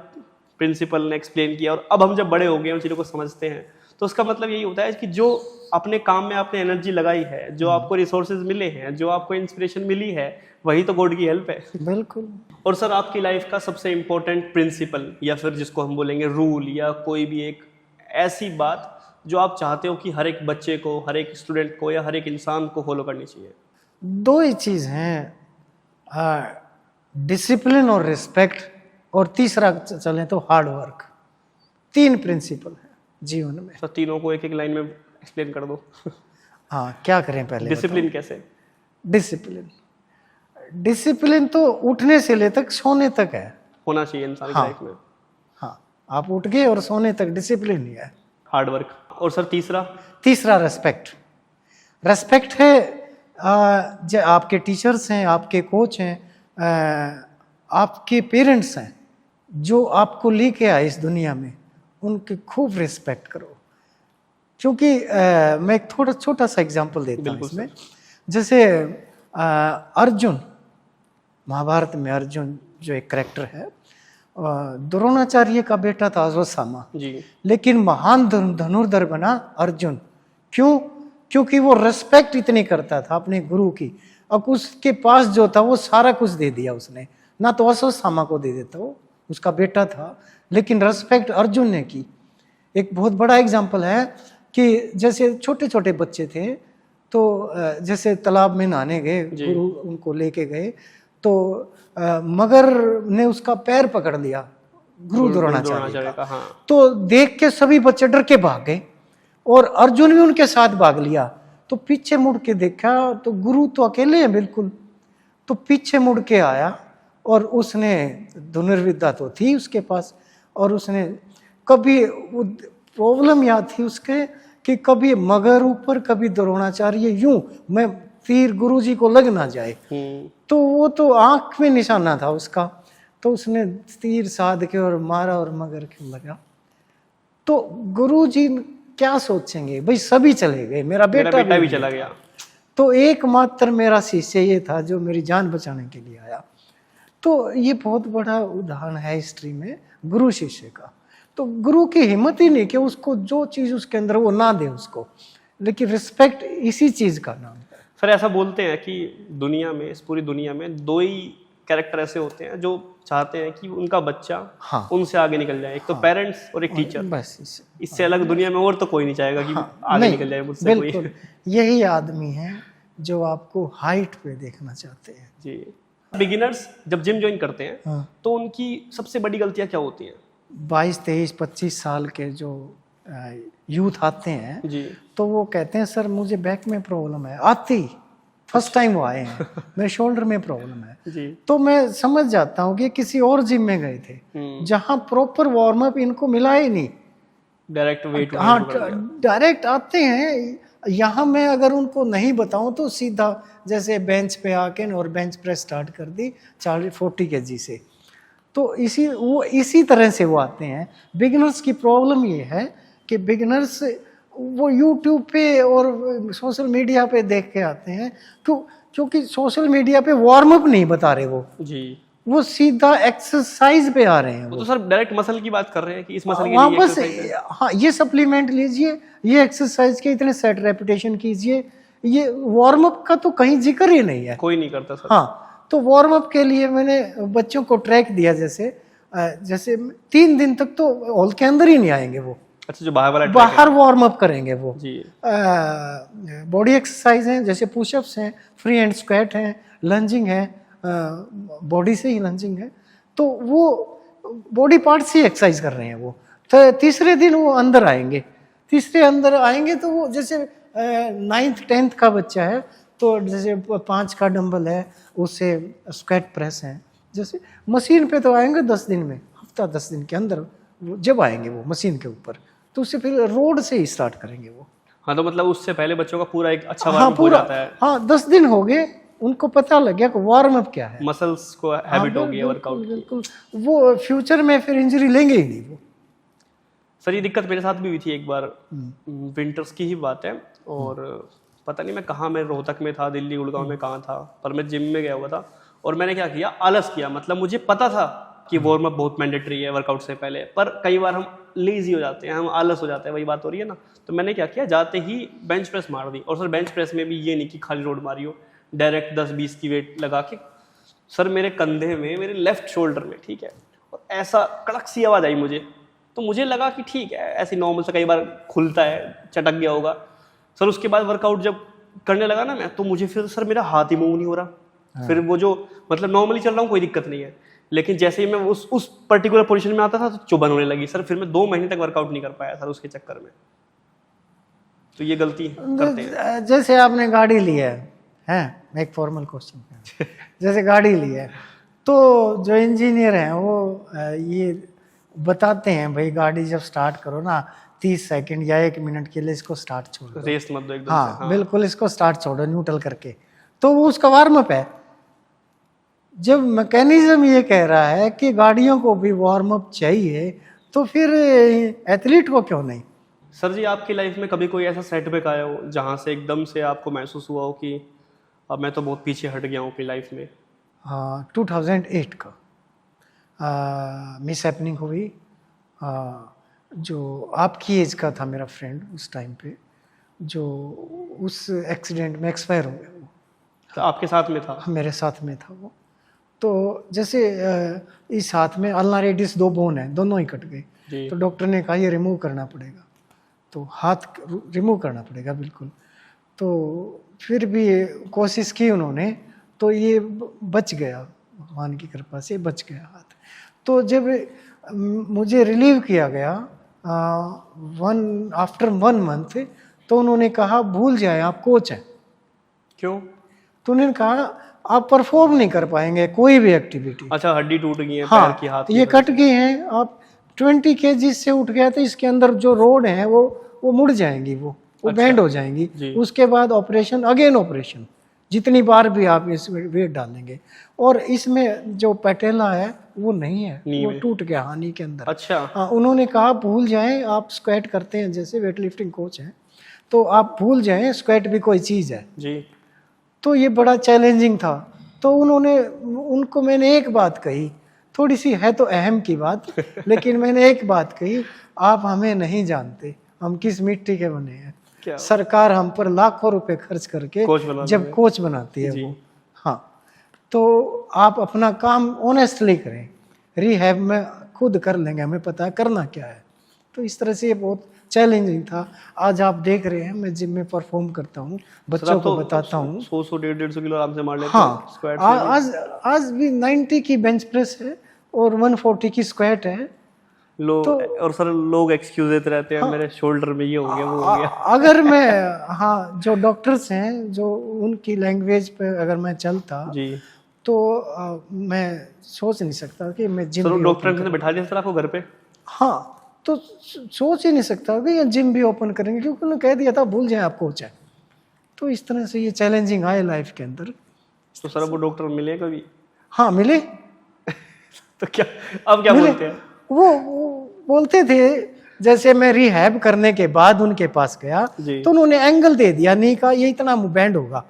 प्रिंसिपल ने एक्सप्लेन किया और अब हम जब बड़े हो गए उन चीज़ों को समझते हैं, तो उसका मतलब यही होता है कि जो अपने काम में आपने एनर्जी लगाई है, जो आपको रिसोर्सेज मिले हैं, जो आपको इंस्पिरेशन मिली है, वही तो गॉड की हेल्प है। बिल्कुल। और सर आपकी लाइफ का सबसे इम्पोर्टेंट प्रिंसिपल या फिर जिसको हम बोलेंगे रूल या कोई भी एक ऐसी बात जो आप चाहते हो कि हर एक बच्चे को, हर एक स्टूडेंट को या हर एक इंसान को फॉलो करनी चाहिए? 2 ही चीज़ हैं, डिसिप्लिन और रिस्पेक्ट, और तीसरा चलें तो हार्ड वर्क। 3 प्रिंसिपल है जीवन में। सर तीनों को एक लाइन में एक्सप्लेन कर दो। हाँ, क्या करें पहले? डिसिप्लिन कैसे? डिसिप्लिन तो उठने से ले तक सोने तक है। होना चाहिए इंसान की हाँ। लाइफ में। हाँ, आप उठ गए और सोने तक डिसिप्लिन ही है। Hard work. और सर तीसरा? तीसरा रेस्पेक्ट। रेस्पेक्ट है जो आपके टीचर्स हैं, आपके कोच हैं, आपके पेरेंट्स हैं, जो आपको लेके आए इस दुनिया में, उनकी खूब रिस्पेक्ट करो। क्योंकि मैं एक थोड़ा छोटा सा एग्जांपल देता हूँ बिल्कुल इसमें। जैसे अर्जुन, महाभारत में अर्जुन जो एक कैरेक्टर है, द्रोणाचार्य का बेटा था अश्वत्थामा, जी। लेकिन महान धनुर्धर बना अर्जुन। क्यों? क्योंकि वो रेस्पेक्ट इतनी करता था अपने गुरु की। अब उसके पास जो था वो सारा कुछ दे दिया उसने, ना तो अश्वत्थामा को दे देता, वो उसका बेटा था, लेकिन रेस्पेक्ट अर्जुन ने की। एक बहुत बड़ा एग्जाम्पल है कि जैसे छोटे छोटे बच्चे थे, तो जैसे तालाब में नहाने गए, गुरु उनको लेके गए, तो मगर ने उसका पैर पकड़ लिया, गुरु द्रोणाचार्य का। हाँ। तो देख के सभी बच्चे डर के भाग गए और अर्जुन भी उनके साथ भाग लिया। तो पीछे मुड़ के देखा तो गुरु तो अकेले हैं बिल्कुल। तो पीछे मुड़ के आया और उसने, धनुर्विद्या तो थी उसके पास, और उसने कभी प्रॉब्लम याद थी उसके कि कभी मगर ऊपर कभी द्रोणाचार्य, यूं मैं तीर गुरुजी को लग ना जाए। तो वो तो आंख में निशाना था उसका, तो उसने तीर साध के और मारा और मगर के लगा। तो गुरुजी क्या सोचेंगे, भाई सभी चले गए, मेरा बेटा भी चला गया। तो एकमात्र मेरा शिष्य ये था जो मेरी जान बचाने के लिए आया। तो ये बहुत बड़ा उदाहरण है हिस्ट्री में गुरु शिष्य का। तो गुरु की हिम्मत ही नहीं कि उसको जो चीज उसके अंदर वो ना दे उसको, लेकिन रिस्पेक्ट इसी चीज का नाम है। सर ऐसा बोलते हैं कि दुनिया में, इस पूरी दुनिया में दो ही कैरेक्टर ऐसे होते हैं जो चाहते हैं कि उनका बच्चा हाँ, उनसे आगे निकल जाए, एक तो पेरेंट्स और एक टीचर। बस इससे अलग दुनिया में और तो कोई नहीं चाहेगा कि आगे निकल जाए मुझसे कोई। बिल्कुल यही आदमी है जो आपको हाइट पे देखना चाहते हैं। जी। बिगिनर्स जब जिम ज्वाइन करते हैं हाँ। तो उनकी सबसे बड़ी गलतियां क्या होती हैं? 22, 23, 25 साल के जो यूथ आते हैं जी। तो वो कहते हैं सर मुझे बैक में प्रॉब्लम है, आती फर्स्ट टाइम वो आए हैं, मेरे शोल्डर में प्रॉब्लम है। जी। तो मैं समझ जाता हूँ कि किसी और जिम में गए थे जहाँ प्रॉपर वार्म अप इनको मिला ही नहीं, डायरेक्ट वेट। हाँ डायरेक्ट आते हैं। यहाँ मैं अगर उनको नहीं बताऊं तो सीधा जैसे बेंच पे आके और बेंच प्रेस स्टार्ट कर दी 40-40 kg से। तो इसी तरह से वो आते हैं। बिगिनर्स की प्रॉब्लम ये है कि बिगिनर्स वो यूट्यूब पे और सोशल मीडिया पे देख के आते हैं, क्योंकि सोशल मीडिया पे वार्म अप नहीं बता रहे वो जी, वो सीधा एक्सरसाइज पे आ रहे हैं। वो तो सर डायरेक्ट मसल की बात कर रहे हैं कि इस मसल के वहाँ लिए बस exercise है। हाँ ये सप्लीमेंट लीजिए, ये एक्सरसाइज के इतने सेट रेपिटेशन कीजिए, ये वार्म अप का तो कहीं जिक्र ही नहीं है, कोई नहीं करता सर। हाँ तो वार्म अप के लिए मैंने बच्चों को ट्रैक दिया, जैसे 3 दिन तक तो हॉल के अंदर ही नहीं आएंगे वो। अच्छा, जो बाहर वाला बाहर वार्म अप करेंगे वो जी। बॉडी एक्सरसाइज हैं, जैसे पुशअप्स हैं, फ्री हैंड स्क्वाट हैं, लंजिंग है, बॉडी से ही लंजिंग है, तो वो बॉडी पार्ट से एक्सरसाइज कर रहे हैं वो। तो तीसरे दिन वो अंदर आएंगे, अंदर आएंगे तो वो जैसे 9th 10th का बच्चा है तो जैसे 5 का डंबल है उससे स्क्वाट प्रेस है, जैसे मशीन पे तो आएंगे 10 दिन में, हफ्ता 10 दिन के अंदर जब आएंगे वो मशीन के ऊपर, तो उससे फिर रोड से ही स्टार्ट करेंगे वो। हाँ, तो मतलब उससे पहले बच्चों का पूरा एक अच्छा हाँ वार्म हो जाता है। हाँ 10 दिन हो गए, उनको पता लग गया कि वार्म अप क्या है, मसल्स को हैबिट हो गई है वर्कआउट की। बिल्कुल वो फ्यूचर में फिर इंजरी लेंगे ही नहीं वो। सर ये दिक्कत मेरे साथ भी हुई थी एक बार, विंटर्स की ही बात है, और पता नहीं मैं कहाँ, मैं रोहतक में था, दिल्ली गुड़गांव में कहाँ था, पर मैं जिम में गया हुआ था और मैंने क्या किया, आलस किया। मतलब मुझे पता था कि वार्म अप बहुत मैंडेटरी है वर्कआउट से पहले, पर कई बार हम लेजी हो जाते हैं, हम आलस हो जाते हैं, वही बात हो रही है ना। तो मैंने क्या किया, जाते ही बेंच प्रेस मार दी। और सर बेंच प्रेस में भी ये नहीं कि खाली रोड मारी हो, डायरेक्ट 10-20 की वेट लगा के सर मेरे कंधे में, मेरे लेफ्ट शोल्डर में, ठीक है, और ऐसा कड़क सी आवाज़ आई मुझे। तो मुझे लगा कि ठीक है, ऐसी नॉर्मल से कई बार खुलता है, चटक गया होगा। सर उसके बाद वर्कआउट जब करने लगा ना मैं, तो मुझे फिर सर मेरा हाथ ही मूव नहीं हो रहा। फिर वो जो मतलब नॉर्मली चल रहा हूँ कोई दिक्कत नहीं है, लेकिन जैसे ही मैं उस पर्टिकुलर पोजीशन में आता था तो चुभन होने लगी सर। फिर मैं 2 महीने तक वर्कआउट नहीं कर पाया सर उसके चक्कर में। तो ये गलती करते हैं। जैसे आपने गाड़ी ली है हैं, एक फॉर्मल क्वेश्चन। जैसे गाड़ी ली है तो जो इंजीनियर हैं वो ये बताते हैं भाई गाड़ी जब स्टार्ट करो ना 30 सेकंड या 1 मिनट के लिए इसको स्टार्ट छोड़ दो, रेस मत दो एकदम से। हाँ हाँ बिल्कुल इसको स्टार्ट छोड़ो न्यूट्रल करके, तो वो उसका वार्म अप है। जब मैकेनिज्म ये कह रहा है कि गाड़ियों को भी वार्म अप चाहिए तो फिर एथलीट को क्यों नहीं। सर जी, आपकी लाइफ में कभी कोई ऐसा सेटबैक आया हो जहाँ से एकदम से आपको महसूस हुआ हो कि अब मैं तो बहुत पीछे हट गया हूँ अपनी लाइफ में? हाँ 2008 का मिस हैपनिंग हुई। जो आपकी एज का था मेरा फ्रेंड उस टाइम पे, जो उस एक्सीडेंट में एक्सपायर हो गया। वो तो आपके साथ में था? मेरे साथ में था वो। तो जैसे इस हाथ में अल्ना रेडिस 2 बोन है, दोनों ही कट गए। जी। तो डॉक्टर ने कहा ये रिमूव करना पड़ेगा, तो हाथ रिमूव करना पड़ेगा बिल्कुल। तो फिर भी कोशिश की उन्होंने, तो ये बच गया, भगवान की कृपा से बच गया हाथ। तो जब मुझे रिलीव किया गया आफ्टर 1 मंथ, तो उन्होंने कहा भूल जाए आप कोच हैं। क्यों? तो उन्होंने कहा आप परफॉर्म नहीं कर पाएंगे कोई भी एक्टिविटी। अच्छा, हड्डी टूट गई है हाँ, पैर की, हाथ की? ये कट गए हैं। आप 20 kg से उठ गया तो इसके अंदर जो रोड है वो मुड़ जाएंगी, वो अच्छा। बैंड हो जाएंगी। जी। उसके बाद ऑपरेशन, अगेन ऑपरेशन, जितनी बार भी आप इस वेट डालेंगे। और इसमें जो पैटेला है वो नहीं है, वो टूट गया हानि के अंदर। अच्छा। हाँ, उन्होंने कहा भूल जाएं, आप स्क्वाट करते हैं जैसे वेट लिफ्टिंग कोच हैं, तो आप भूल जाएं स्क्वाट भी कोई चीज़ है। जी। तो ये बड़ा चैलेंजिंग था। तो उनको मैंने एक बात कही, थोड़ी सी है तो अहम की बात, लेकिन मैंने एक बात कही, आप हमें नहीं जानते हम किस मिट्टी के बने हैं। क्या? सरकार हम पर लाखों रुपए खर्च करके जब कोच बनाती है वो। हाँ, तो आप अपना काम ऑनेस्टली करें, रिहैब में खुद कर लेंगे, हमें पता है करना क्या है। तो इस तरह से ये बहुत चैलेंजिंग था। आज आप देख रहे हैं मैं जिम में परफॉर्म करता हूँ, बच्चों को बताता हूँ। 100 150 किलो आराम से मार लेते हाँ, हैं स्क्वाट से। आज भी 90 की बेंच प्रेस है और 140 की स्क्वाट है। लोग और सर लोग एक्सक्यूज देते रहते हैं, मेरे शोल्डर में ये हो गया वो हो गया। अगर मैं, हाँ, जो डॉक्टर्स हैं जो उनकी लैंग्वेज पे अगर मैं चलता जी, तो मैं सोच नहीं सकता कि मैं जिम सर भी डॉक्टर ने बैठा दिया सर आपको घर पे? हाँ, तो सोच ही नहीं सकता कि ये जिम भी ओपन करेंगे, क्योंकि उन्होंने कह दिया था भूल जाए आप कोच है। तो इस तरह से ये चैलेंजिंग आए लाइफ के अंदर। तो सर वो डॉक्टर मिले कभी? हाँ मिले। तो क्या अब क्या बोलते हैं? वो बोलते थे, जैसे मैं रिहैब करने के बाद उनके पास गया तो उन्होंने एंगल दे दिया, नी का ये इतना बैंड होगा,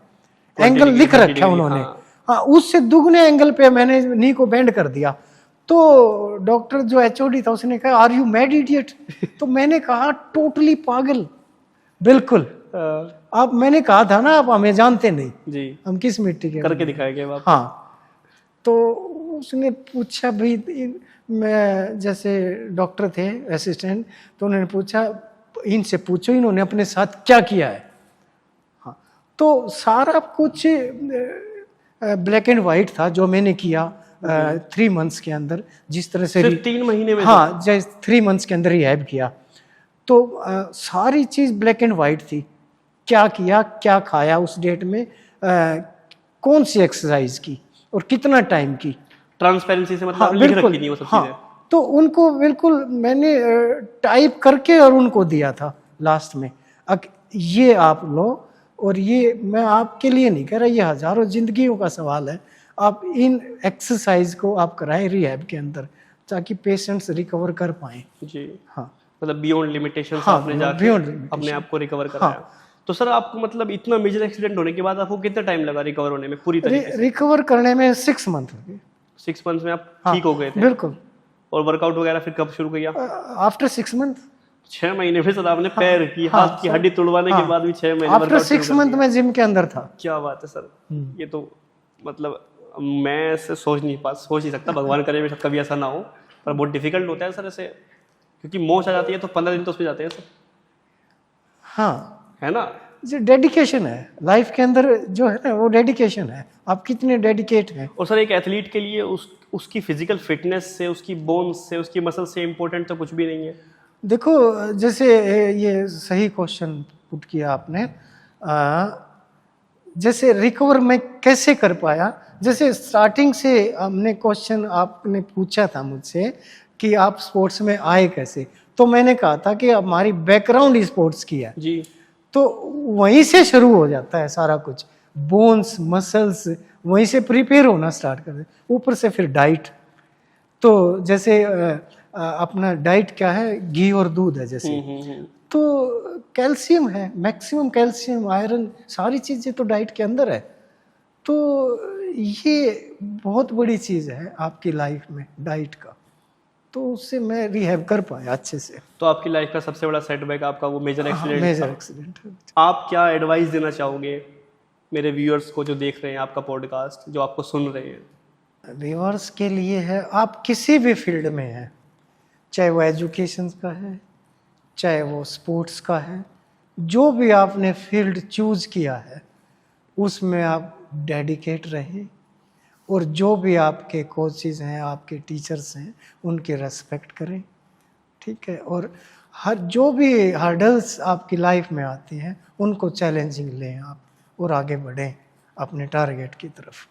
एंगल लिख रखा उन्होंने। हाँ, उससे दुगने एंगल पे मैंने नी को बेंड कर दिया। तो डॉक्टर जो एचओडी था उसने कहा आर यू मैड इडियट? तो मैंने कहा टोटली पागल, बिल्कुल। आप, मैंने कहा था ना आप हमें जानते नहीं जी, हम किस मिट्टी के करके दिखाएंगे आप। हाँ, तो उसने पूछा भाई, मैं जैसे डॉक्टर थे असिस्टेंट, तो उन्होंने पूछा इनसे पूछो इन्होंने अपने साथ क्या किया है। हाँ, तो सारा कुछ ब्लैक एंड वाइट था जो मैंने किया 3 मंथ्स के अंदर, जिस तरह से 3 महीने में। हाँ, जैसे 3 मंथ्स के अंदर रिहैब किया, तो सारी चीज ब्लैक एंड वाइट थी। क्या किया, क्या खाया उस डेट में, कौन सी एक्सरसाइज की और कितना टाइम की, ट्रांसपेरेंसी से मतलब हाँ, लिख रखी थी वो सब चीजें। तो उनको बिल्कुल मैंने टाइप करके और उनको दिया था लास्ट में, ये आप लो, और ये मैं आपके लिए नहीं कह रहा, ये हजारों जिंदगियों का सवाल है। आप इन एक्सरसाइज को आप कराएं रिहैब के अंदर ताकि पेशेंट्स रिकवर कर पाए। जी हाँ, मतलब बियॉन्ड लिमिटेशन हाँ, आपने जाके अपने आप को रिकवर कराया। हाँ। तो सर आपको मतलब इतना मेजर एक्सीडेंट होने के बाद आपको कितना टाइम लगा रिकवर होने में पूरी तरीके से? रिकवर करने में 6 मंथ लगे। 6 मंथ्स में आप ठीक हो गए थे? बिल्कुल। और वर्कआउट वगैरह फिर कब शुरू किया? After 6 month. 6 महीने में सर आपने पैर की, हाथ की हड्डी तोड़वाने के बाद भी 6 महीने आफ्टर 6 मंथ में जिम के अंदर था। क्या बात है सर, ये तो मतलब मैं ऐसे सोच नहीं सकता, भगवान करे मेरे साथ कभी ऐसा ना हो, पर बहुत डिफिकल्ट होता है सर ऐसे, क्योंकि मोच आ जाती है तो 15 दिन तो उस पे जाते हैं सर। हाँ, है ना, जो डेडिकेशन है लाइफ के अंदर जो है ना, वो डेडिकेशन है, आप कितने डेडिकेट हैं। और सर एक एथलीट के लिए उसकी फिजिकल फिटनेस से, उसकी बोन्स से, उसकी मसल से इम्पोर्टेंट तो कुछ भी नहीं है। देखो, जैसे ये सही क्वेश्चन पुट किया आपने, जैसे रिकवर मैं कैसे कर पाया, जैसे स्टार्टिंग से हमने क्वेश्चन आपने पूछा था मुझसे कि आप स्पोर्ट्स में आए कैसे, तो मैंने कहा था कि हमारी बैकग्राउंड स्पोर्ट्स की है, जी। तो वहीं से शुरू हो जाता है सारा कुछ, बोन्स मसल्स वहीं से प्रिपेयर होना स्टार्ट कर दे, ऊपर से फिर डाइट। तो जैसे अपना डाइट क्या है, घी और दूध है जैसे, तो कैल्शियम है, मैक्सिमम कैल्शियम आयरन सारी चीज़ें तो डाइट के अंदर है। तो ये बहुत बड़ी चीज़ है आपकी लाइफ में डाइट का, तो उससे मैं रिहैब कर पाया अच्छे से। तो आपकी लाइफ का सबसे बड़ा सेटबैक आपका वो मेजर एक्सीडेंट मेजर था। एक्सीडेंट। आप क्या एडवाइस देना चाहोगे मेरे व्यूअर्स को जो देख रहे हैं आपका पॉडकास्ट, जो आपको सुन रहे हैं? व्यूअर्स के लिए है, आप किसी भी फील्ड में हैं, चाहे वो एजुकेशन का है, चाहे वो स्पोर्ट्स का है, जो भी आपने फील्ड चूज किया है उसमें आप डेडिकेट रहें, और जो भी आपके कोचेस हैं, आपके टीचर्स हैं, उनकी रेस्पेक्ट करें, ठीक है। और हर जो भी हर्डल्स आपकी लाइफ में आती हैं उनको चैलेंजिंग लें आप, और आगे बढ़ें अपने टारगेट की तरफ।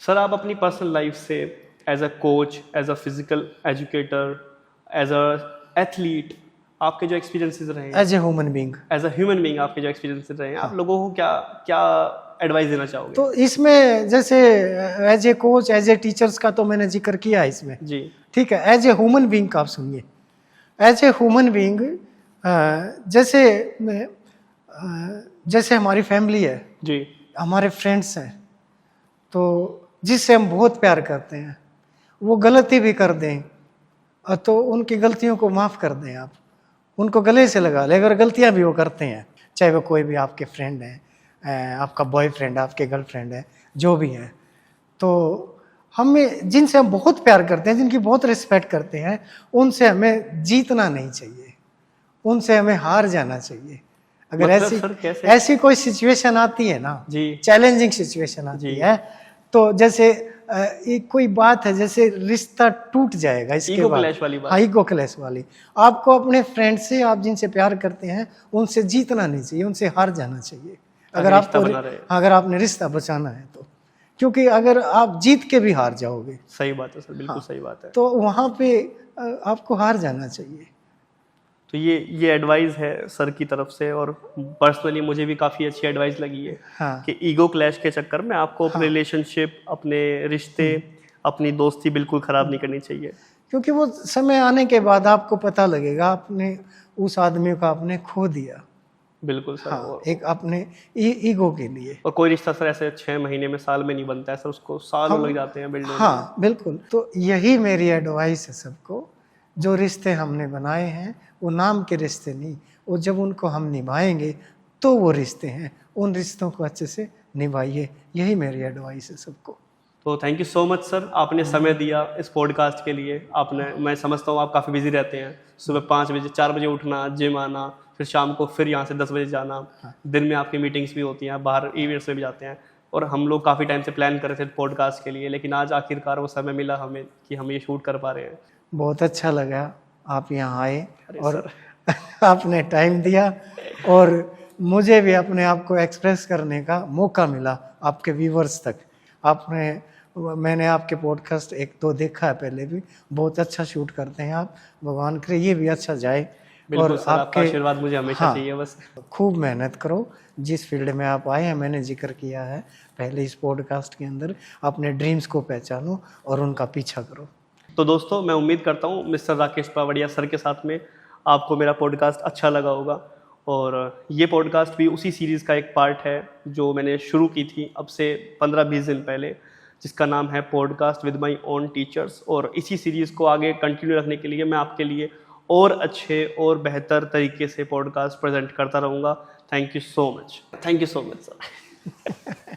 सर, आप अपनी पर्सनल लाइफ से as a coach, as a physical educator, as a athlete, आपके जो एक्सपीरियंसेस रहे हैं, as a human being, as a human being आपके जो एक्सपीरियंसेस रहे हैं, आप लोगों को क्या क्या एडवाइस देना चाहोगे? तो इसमें जैसे as a coach, as a teachers का तो मैंने जिक्र किया है इसमें, जी। ठीक है। एज ए ह्यूमन बीइंग का आप सुनिए। एज ए ह्यूमन बीइंग जैसे जैसे हमारी फैमिली है जी। हमारे फ्रेंड्स हैं, तो जिससे हम बहुत प्यार करते हैं, वो गलती भी कर दें तो उनकी गलतियों को माफ़ कर दें आप, उनको गले से लगा लें अगर गलतियां भी वो करते हैं, चाहे वो कोई भी आपके फ्रेंड हैं, आपका बॉयफ्रेंड, आपके गर्लफ्रेंड है, जो भी है। तो हमें जिनसे हम बहुत प्यार करते हैं, जिनकी बहुत रिस्पेक्ट करते हैं, उनसे हमें जीतना नहीं चाहिए, उनसे हमें हार जाना चाहिए। अगर मतलब ऐसी सर कैसे? ऐसी कोई सिचुएशन आती है ना जी। चैलेंजिंग सिचुएशन आती है, तो जैसे एक कोई बात है, जैसे रिश्ता टूट जाएगा इसके ईगो बाद, क्लैश वाली बात। हाँ, ईगो क्लैश वाली। आपको अपने फ्रेंड से, आप जिनसे प्यार करते हैं, उनसे जीतना नहीं चाहिए, उनसे हार जाना चाहिए अगर आपको, अगर आपने रिश्ता बचाना है तो। क्योंकि अगर आप जीत के भी हार जाओगे, सही बात है सर, बिल्कुल सही बात है, तो वहाँ पे आपको हार जाना चाहिए। तो ये एडवाइस है सर की तरफ से, और पर्सनली मुझे भी काफ़ी अच्छी एडवाइस लगी है। हाँ। कि ईगो क्लैश के चक्कर में आपको अपने रिलेशनशिप, अपने रिश्ते, अपनी दोस्ती बिल्कुल ख़राब नहीं करनी चाहिए। क्योंकि वो समय आने के बाद आपको पता लगेगा आपने उस आदमी को आपने खो दिया। बिल्कुल सर। हाँ, एक अपने ईगो के लिए। और कोई रिश्ता सर ऐसे 6 महीने में, साल में नहीं बनता है सर, उसको सालों लग जाते हैं बिल्ड होने में। हाँ बिल्कुल। तो यही मेरी एडवाइस है सबको, जो रिश्ते हमने बनाए हैं वो नाम के रिश्ते नहीं, वो जब उनको हम निभाएंगे तो वो रिश्ते हैं, उन रिश्तों को अच्छे से निभाइए, यही मेरी एडवाइस है सबको। तो thank you so much sir, आपने समय दिया इस पॉडकास्ट के लिए। आपने, मैं समझता हूँ आप काफ़ी बिजी रहते हैं, सुबह 5 बजे 4 बजे उठना, जिम आना, फिर शाम को फिर यहाँ से 10 बजे जाना, दिन में आपकी मीटिंग्स भी होती हैं, बाहर इवेंट्स में भी जाते हैं, और हम लोग काफ़ी टाइम से प्लान कर रहे थे पॉडकास्ट के लिए, लेकिन आज आखिरकार वो समय मिला हमें कि हम ये शूट कर पा रहे हैं। बहुत अच्छा लगा आप यहाँ आए और आपने टाइम दिया, और मुझे भी अपने आप को एक्सप्रेस करने का मौका मिला आपके व्यूवर्स तक। मैंने आपके पॉडकास्ट 1-2 देखा है पहले भी, बहुत अच्छा शूट करते हैं आप, भगवान करे ये भी अच्छा जाए। बिल्कुल और सर, आपका आशीर्वाद मुझे हमेशा चाहिए बस। खूब मेहनत करो, जिस फील्ड में आप आए हैं, मैंने जिक्र किया है पहले इस पॉडकास्ट के अंदर, अपने ड्रीम्स को पहचानो और उनका पीछा करो। तो दोस्तों, मैं उम्मीद करता हूँ मिस्टर राकेश पावड़िया सर के साथ में आपको मेरा पॉडकास्ट अच्छा लगा होगा, और ये पॉडकास्ट भी उसी सीरीज़ का एक पार्ट है जो मैंने शुरू की थी अब से 15-20 दिन पहले, जिसका नाम है podcast with my own teachers. और इसी सीरीज़ को आगे कंटिन्यू रखने के लिए मैं आपके लिए और अच्छे और बेहतर तरीके से पॉडकास्ट प्रेजेंट करता रहूँगा। Thank you so much, thank you so much sir.